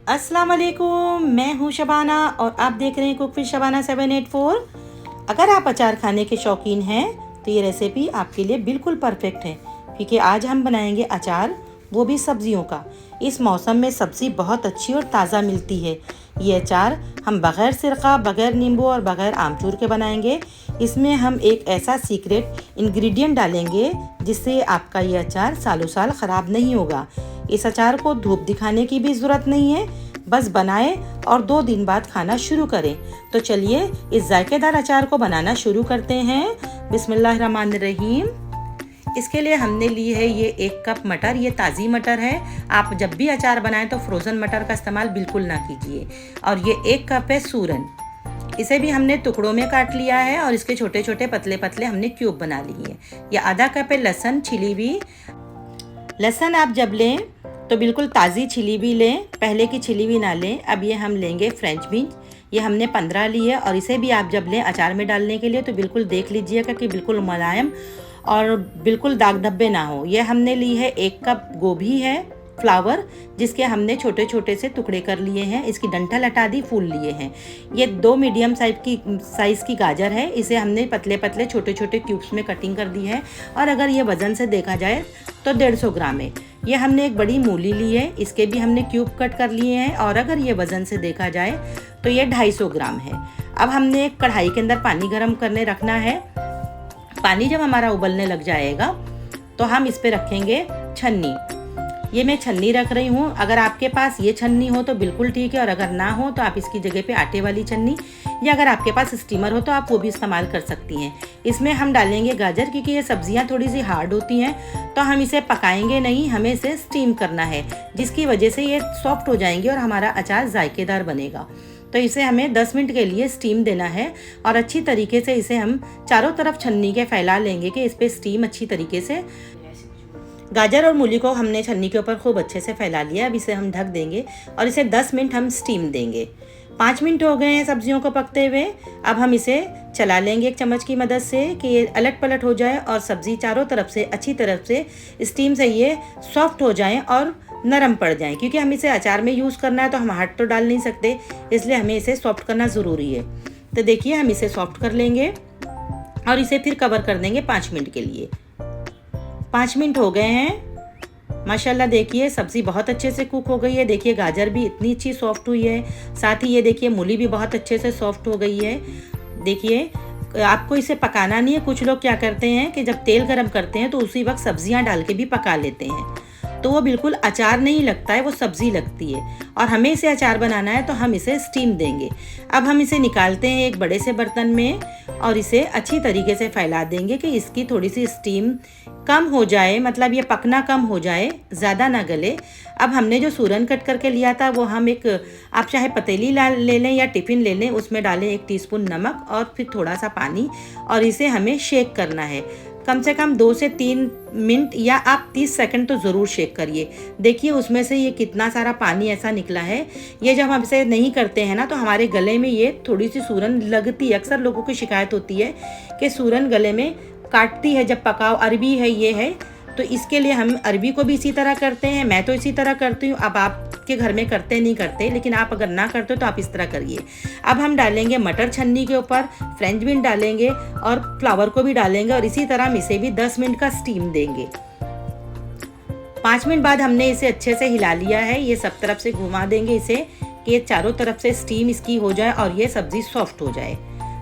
अस्सलाम वालेकुम, मैं हूँ शबाना और आप देख रहे हैं कुक विद शबाना 784। अगर आप अचार खाने के शौकीन हैं तो ये रेसिपी आपके लिए बिल्कुल परफेक्ट है, क्योंकि आज हम बनाएंगे अचार, वो भी सब्जियों का। इस मौसम में सब्ज़ी बहुत अच्छी और ताज़ा मिलती है। ये अचार हम बग़ैर सिरका, बग़ैर नींबू और बग़ैर आमचूर के बनाएंगे। इसमें हम एक ऐसा सीक्रेट इंग्रेडिएंट डालेंगे जिससे आपका ये अचार सालों साल ख़राब नहीं होगा। इस अचार को धूप दिखाने की भी ज़रूरत नहीं है, बस बनाएं और 2 दिन बाद खाना शुरू करें। तो चलिए इस जायकेदार अचार को बनाना शुरू करते हैं। बिस्मिल्लाहिर्रहमानिर्रहीम। इसके लिए हमने ली है ये 1 कप मटर। ये ताज़ी मटर है। आप जब भी अचार बनाएं तो फ्रोज़न मटर का इस्तेमाल बिल्कुल ना कीजिए। और ये 1 कप है सूरन। इसे भी हमने टुकड़ों में काट लिया है और इसके छोटे छोटे पतले पतले हमने क्यूब बना लिए हैं। ये आधा कप है लहसुन छिली हुई। लहसुन आप जब लें तो बिल्कुल ताज़ी छिली भी लें, पहले की छिली भी ना लें। अब ये हम लेंगे फ्रेंच बीन्स। ये हमने 15 ली है और इसे भी आप जब लें अचार में डालने के लिए तो बिल्कुल देख लीजिएगा कि बिल्कुल मुलायम और बिल्कुल दाग धब्बे ना हो। ये हमने ली है 1 कप गोभी है, फ्लावर, जिसके हमने छोटे छोटे से टुकड़े कर लिए हैं। इसकी डंठल हटा दी, फूल लिए हैं। ये 2 मीडियम साइज़ की गाजर है। इसे हमने पतले पतले छोटे छोटे क्यूब्स में कटिंग कर दी है। और अगर ये वज़न से देखा जाए तो 150 ग्राम है। ये हमने एक बड़ी मूली ली है, इसके भी हमने क्यूब कट कर लिए हैं। और अगर ये वज़न से देखा जाए तो ये 250 ग्राम है। अब हमने एक कढ़ाई के अंदर पानी गर्म करने रखना है। पानी जब हमारा उबलने लग जाएगा तो हम इस पे रखेंगे छन्नी। ये मैं छन्नी रख रही हूँ। अगर आपके पास ये छन्नी हो तो बिल्कुल ठीक है, और अगर ना हो तो आप इसकी जगह पे आटे वाली छन्नी, या अगर आपके पास स्टीमर हो तो आप वो भी इस्तेमाल कर सकती हैं। इसमें हम डालेंगे गाजर, क्योंकि ये सब्जियाँ थोड़ी सी हार्ड होती हैं, तो हम इसे पकाएंगे नहीं, हमें इसे स्टीम करना है, जिसकी वजह से ये सॉफ्ट हो जाएंगे और हमारा अचार जायकेदार बनेगा। तो इसे हमें 10 मिनट के लिए स्टीम देना है और अच्छी तरीके से इसे हम चारों तरफ छन्नी के फैला लेंगे कि इस पर स्टीम अच्छी तरीके से। गाजर और मूली को हमने छन्नी के ऊपर खूब अच्छे से फैला लिया। अब इसे हम ढक देंगे और इसे 10 मिनट हम स्टीम देंगे। 5 मिनट हो गए हैं सब्जियों को पकते हुए। अब हम इसे चला लेंगे एक चम्मच की मदद से कि ये अलट पलट हो जाए और सब्ज़ी चारों तरफ से अच्छी तरफ से स्टीम से ये सॉफ्ट हो जाएं और नरम पड़ जाएं। क्योंकि हम इसे अचार में यूज़ करना है तो हम हाथ तो डाल नहीं सकते, इसलिए हमें इसे सॉफ्ट करना ज़रूरी है। तो देखिए हम इसे सॉफ्ट कर लेंगे और इसे फिर कवर कर देंगे 5 मिनट के लिए। 5 मिनट हो गए हैं। माशाल्लाह देखिए सब्ज़ी बहुत अच्छे से कुक हो गई है। देखिए गाजर भी इतनी अच्छी सॉफ्ट हुई है, साथ ही ये देखिए मूली भी बहुत अच्छे से सॉफ्ट हो गई है। देखिए आपको इसे पकाना नहीं है। कुछ लोग क्या करते हैं कि जब तेल गरम करते हैं तो उसी वक्त सब्जियां डाल के भी पका लेते हैं, तो वो बिल्कुल अचार नहीं लगता है, वो सब्ज़ी लगती है। और हमें इसे अचार बनाना है तो हम इसे स्टीम देंगे। अब हम इसे निकालते हैं एक बड़े से बर्तन में और इसे अच्छी तरीके से फैला देंगे कि इसकी थोड़ी सी स्टीम कम हो जाए, मतलब ये पकना कम हो जाए, ज़्यादा ना गले। अब हमने जो सूरन कट करके लिया था वो हम एक, आप चाहे पतीली ले लें या टिफ़िन ले लें, उसमें डालें 1 टीस्पून नमक और फिर थोड़ा सा पानी, और इसे हमें शेक करना है कम से कम 2 से 3 मिनट, या आप 30 सेकंड तो ज़रूर शेक करिए। देखिए उसमें से ये कितना सारा पानी ऐसा निकला है। ये जब हम इसे नहीं करते हैं ना तो हमारे गले में ये थोड़ी सी सूरन लगती है। अक्सर लोगों की शिकायत होती है कि सूरन गले में काटती है जब पकाओ। अरबी है ये है, तो इसके लिए हम अरबी को भी इसी तरह करते हैं। मैं तो इसी तरह करती हूँ। अब आपके घर में करते नहीं करते, लेकिन आप अगर ना करते हो तो आप इस तरह करिए। अब हम डालेंगे मटर छन्नी के ऊपर, फ्रेंच बीन डालेंगे और फ्लावर को भी डालेंगे और इसी तरह हम इसे भी 10 मिनट का स्टीम देंगे। 5 मिनट बाद हमने इसे अच्छे से हिला लिया है। ये सब तरफ से घुमा देंगे इसे कि चारों तरफ से स्टीम इसकी हो जाए और ये सब्ज़ी सॉफ्ट हो जाए।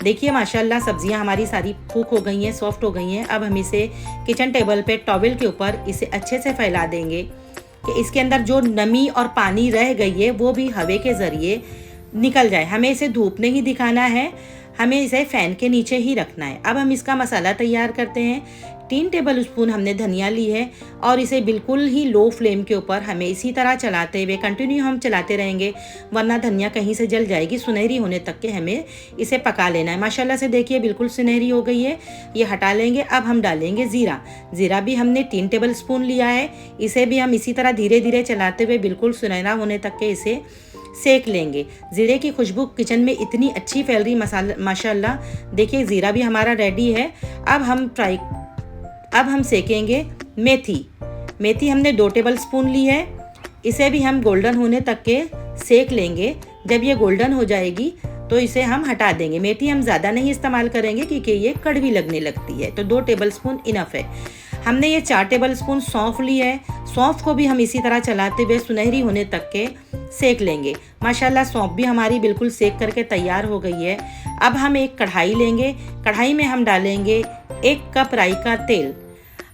देखिए माशाल्लाह सब्जियां हमारी सारी कुक हो गई हैं, सॉफ्ट हो गई हैं। अब हम इसे किचन टेबल पे टॉवेल के ऊपर इसे अच्छे से फैला देंगे कि इसके अंदर जो नमी और पानी रह गई है वो भी हवा के ज़रिए निकल जाए। हमें इसे धूप नहीं दिखाना है, हमें इसे फ़ैन के नीचे ही रखना है। अब हम इसका मसाला तैयार करते हैं। 3 टेबल स्पून हमने धनिया ली है और इसे बिल्कुल ही लो फ्लेम के ऊपर हमें इसी तरह चलाते हुए कंटिन्यू हम चलाते रहेंगे, वरना धनिया कहीं से जल जाएगी। सुनहरी होने तक के हमें इसे पका लेना है। माशाल्लाह से देखिए बिल्कुल सुनहरी हो गई है। ये हटा लेंगे। अब हम डालेंगे ज़ीरा। ज़ीरा भी हमने 3 टेबल स्पून लिया है। इसे भी हम इसी तरह धीरे धीरे चलाते हुए बिल्कुल सुनहरा होने तक के इसे सेक लेंगे। ज़ीरे की खुशबू किचन में इतनी अच्छी फैल रही माशाल्लाह। देखिए ज़ीरा भी हमारा रेडी है। अब हम सेकेंगे मेथी। मेथी हमने 2 टेबल स्पून ली है। इसे भी हम गोल्डन होने तक के सेक लेंगे। जब ये गोल्डन हो जाएगी तो इसे हम हटा देंगे। मेथी हम ज़्यादा नहीं इस्तेमाल करेंगे क्योंकि ये कड़वी लगने लगती है, तो 2 टेबलस्पून इनफ है। हमने ये 4 टेबलस्पून सौंफ ली है। सौंफ को भी हम इसी तरह चलाते हुए सुनहरी होने तक के सेक लेंगे। माशाल्लाह सौंफ भी हमारी बिल्कुल सेक करके तैयार हो गई है। अब हम एक कढ़ाई लेंगे। कढ़ाई में हम डालेंगे 1 कप राई का तेल।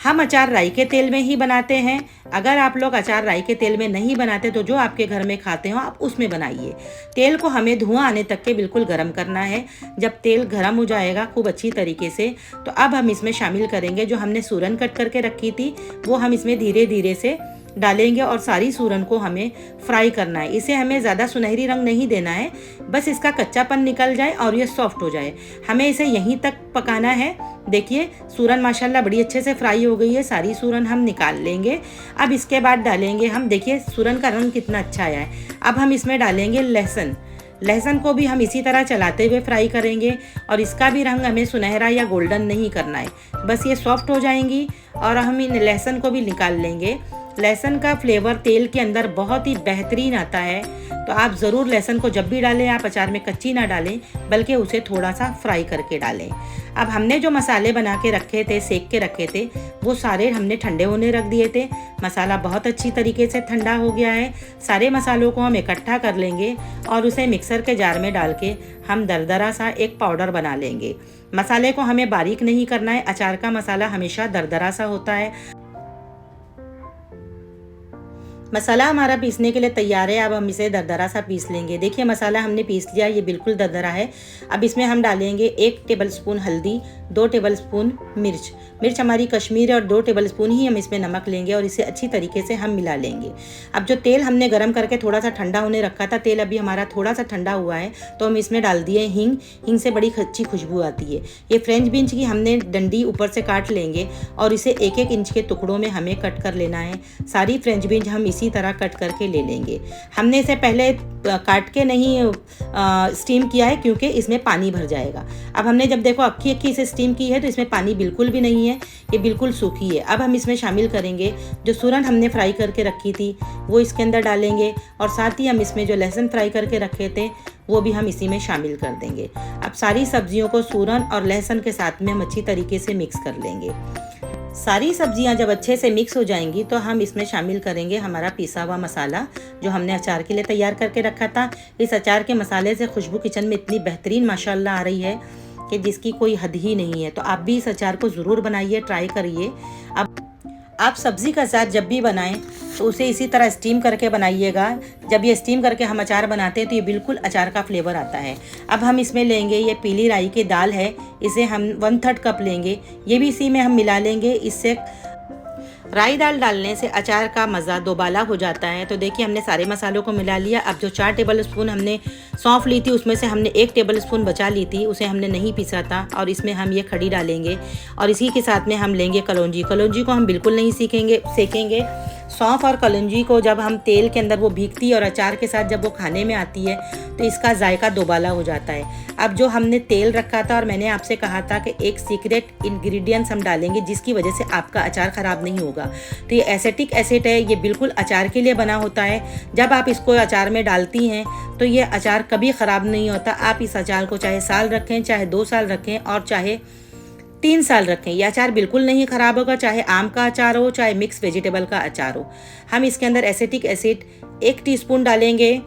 हम अचार राई के तेल में ही बनाते हैं। अगर आप लोग अचार राई के तेल में नहीं बनाते तो जो आपके घर में खाते हो आप उसमें बनाइए। तेल को हमें धुआं आने तक के बिल्कुल गर्म करना है। जब तेल गर्म हो जाएगा खूब अच्छी तरीके से, तो अब हम इसमें शामिल करेंगे जो हमने सूरन कट करके रखी थी, वो हम इसमें धीरे धीरे से डालेंगे और सारी सूरन को हमें फ्राई करना है। इसे हमें ज़्यादा सुनहरी रंग नहीं देना है, बस इसका कच्चापन निकल जाए और ये सॉफ्ट हो जाए। हमें इसे यहीं तक पकाना है। देखिए सूरन माशाल्लाह बड़ी अच्छे से फ्राई हो गई है। सारी सूरन हम निकाल लेंगे। अब इसके बाद डालेंगे हम, देखिए सूरन का रंग कितना अच्छा आया है। अब हम इसमें डालेंगे लहसुन। लहसुन को भी हम इसी तरह चलाते हुए फ्राई करेंगे और इसका भी रंग हमें सुनहरा या गोल्डन नहीं करना है, बस ये सॉफ्ट हो जाएंगी और हम इन लहसुन को भी निकाल लेंगे। लहसुन का फ्लेवर तेल के अंदर बहुत ही बेहतरीन आता है, तो आप ज़रूर लहसुन को जब भी डालें आप अचार में कच्ची ना डालें, बल्कि उसे थोड़ा सा फ्राई करके डालें। अब हमने जो मसाले बना के रखे थे, सेक के रखे थे, वो सारे हमने ठंडे होने रख दिए थे। मसाला बहुत अच्छी तरीके से ठंडा हो गया है। सारे मसालों को हम इकट्ठा कर लेंगे और उसे मिक्सर के जार में डाल के हम दरदरा सा एक पाउडर बना लेंगे। मसाले को हमें बारीक नहीं करना है, अचार का मसाला हमेशा दरदरा सा होता है। मसाला हमारा पीसने के लिए तैयार है। अब हम इसे दरदरा सा पीस लेंगे। देखिए मसाला हमने पीस लिया, ये बिल्कुल दरदरा है। अब इसमें हम डालेंगे 1 टेबलस्पून हल्दी, 2 टेबलस्पून मिर्च हमारी कश्मीरी और 2 टेबलस्पून ही हम इसमें नमक लेंगे और इसे अच्छी तरीके से हम मिला लेंगे। अब जो तेल हमने गर्म करके थोड़ा सा ठंडा होने रखा था, तेल अभी हमारा थोड़ा सा ठंडा हुआ है, तो हम इसमें डाल दिए हींग से बड़ी अच्छी खुशबू आती है। ये फ्रेंच बीन्स की हमने डंडी ऊपर से काट लेंगे और इसे 1-1 इंच के टुकड़ों में हमें कट कर लेना है। सारी फ्रेंच बीन्स हम इसी तरह कट करके ले लेंगे। हमने इसे पहले काट के नहीं स्टीम किया है क्योंकि इसमें पानी भर जाएगा। अब हमने जब देखो अक्खी इसे स्टीम की है तो इसमें पानी बिल्कुल भी नहीं है, ये बिल्कुल सूखी है। अब हम इसमें शामिल करेंगे जो सूरन हमने फ्राई करके रखी थी, वो इसके अंदर डालेंगे और साथ ही हम इसमें जो लहसुन फ्राई करके रखे थे वो भी हम इसी में शामिल कर देंगे। अब सारी सब्जियों को सूरन और लहसुन के साथ में हम अच्छी तरीके से मिक्स कर लेंगे। सारी सब्जियां जब अच्छे से मिक्स हो जाएंगी तो हम इसमें शामिल करेंगे हमारा पिसा हुआ मसाला जो हमने अचार के लिए तैयार करके रखा था। इस अचार के मसाले से खुशबू किचन में इतनी बेहतरीन माशाल्लाह आ रही है कि जिसकी कोई हद ही नहीं है। तो आप भी इस अचार को ज़रूर बनाइए, ट्राई करिए। अब आप सब्ज़ी का अचार जब भी बनाएं तो उसे इसी तरह स्टीम करके बनाइएगा। जब ये स्टीम करके हम अचार बनाते हैं तो ये बिल्कुल अचार का फ्लेवर आता है। अब हम इसमें लेंगे, ये पीली राई की दाल है, इसे हम 1/3 कप लेंगे, ये भी इसी में हम मिला लेंगे। इससे राई दाल डालने से अचार का मज़ा दोबाला हो जाता है। तो देखिए हमने सारे मसालों को मिला लिया। अब जो 4 टेबलस्पून हमने सौंफ ली थी उसमें से हमने 1 टेबलस्पून बचा ली थी, उसे हमने नहीं पीसा था और इसमें हम ये खड़ी डालेंगे और इसी के साथ में हम लेंगे कलौंजी। कलौंजी को हम बिल्कुल नहीं सेकेंगे। सौंफ और कलौंजी को जब हम तेल के अंदर वो भीगती है और अचार के साथ जब वो खाने में आती है तो इसका जायका दोबाला हो जाता है। अब जो हमने तेल रखा था और मैंने आपसे कहा था कि एक सीक्रेट इंग्रेडिएंट्स हम डालेंगे जिसकी वजह से आपका अचार ख़राब नहीं होगा, तो ये एसिटिक एसिड है। ये बिल्कुल अचार के लिए बना होता है। जब आप इसको अचार में डालती हैं तो ये अचार कभी ख़राब नहीं होता। आप इस अचार को चाहे साल रखें, चाहे 2 साल रखें और चाहे 3 साल रखें, यह अचार बिल्कुल नहीं ख़राब होगा। चाहे आम का अचार हो, चाहे मिक्स वेजिटेबल का अचार हो। हम इसके अंदर एसिटिक एसिड 1 टीस्पून डालेंगे।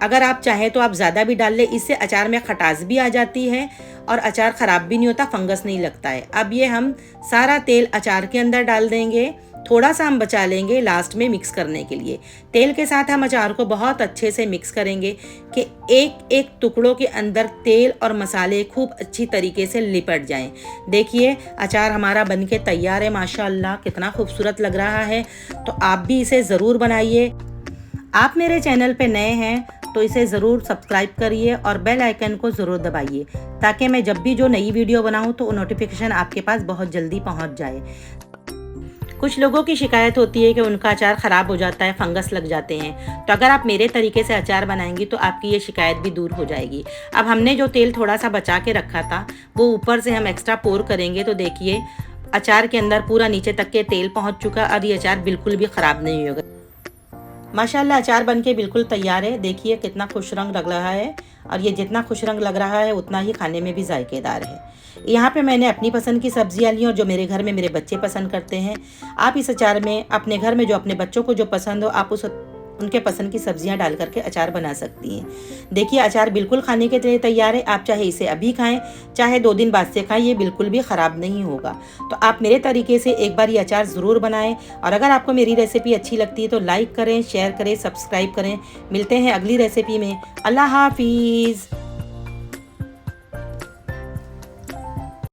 अगर आप चाहें तो आप ज़्यादा भी डाल लें, इससे अचार में खटास भी आ जाती है और अचार ख़राब भी नहीं होता, फंगस नहीं लगता है। अब ये हम सारा तेल अचार के अंदर डाल देंगे, थोड़ा सा हम बचा लेंगे लास्ट में मिक्स करने के लिए। तेल के साथ हम अचार को बहुत अच्छे से मिक्स करेंगे कि एक एक टुकड़ों के अंदर तेल और मसाले खूब अच्छी तरीके से लिपट जाएं। देखिए अचार हमारा बनके तैयार है। माशाअल्लाह कितना खूबसूरत लग रहा है। तो आप भी इसे ज़रूर बनाइए। आप मेरे चैनल पे नए हैं तो इसे ज़रूर सब्सक्राइब करिए और बेल आइकन को ज़रूर दबाइए ताकि मैं जब भी जो नई वीडियो बनाऊं तो नोटिफिकेशन आपके पास बहुत जल्दी पहुंच जाए। कुछ लोगों की शिकायत होती है कि उनका अचार ख़राब हो जाता है, फंगस लग जाते हैं। तो अगर आप मेरे तरीके से अचार बनाएंगी तो आपकी ये शिकायत भी दूर हो जाएगी। अब हमने जो तेल थोड़ा सा बचा के रखा था वो ऊपर से हम एक्स्ट्रा पोर करेंगे। तो देखिए अचार के अंदर पूरा नीचे तक के तेल पहुँच चुका। अब ये अचार बिल्कुल भी ख़राब नहीं होगा। माशाल्लाह अचार बनके बिल्कुल तैयार है। देखिए कितना खुश रंग लग रहा है, और ये जितना खुश रंग लग रहा है उतना ही खाने में भी जायकेदार है। यहाँ पे मैंने अपनी पसंद की सब्जियाँ ली और जो मेरे घर में मेरे बच्चे पसंद करते हैं। आप इस अचार में अपने घर में जो अपने बच्चों को जो पसंद हो, आप उनके पसंद की सब्जियां डाल करके अचार बना सकती हैं। देखिए अचार बिल्कुल खाने के लिए तैयार है। आप चाहे इसे अभी खाएं, चाहे 2 दिन बाद से खाएं, ये बिल्कुल भी ख़राब नहीं होगा। तो आप मेरे तरीके से एक बार ये अचार ज़रूर बनाएं, और अगर आपको मेरी रेसिपी अच्छी लगती है तो लाइक करें, शेयर करें, सब्सक्राइब करें। मिलते हैं अगली रेसिपी में। अल्लाह हाफिज़।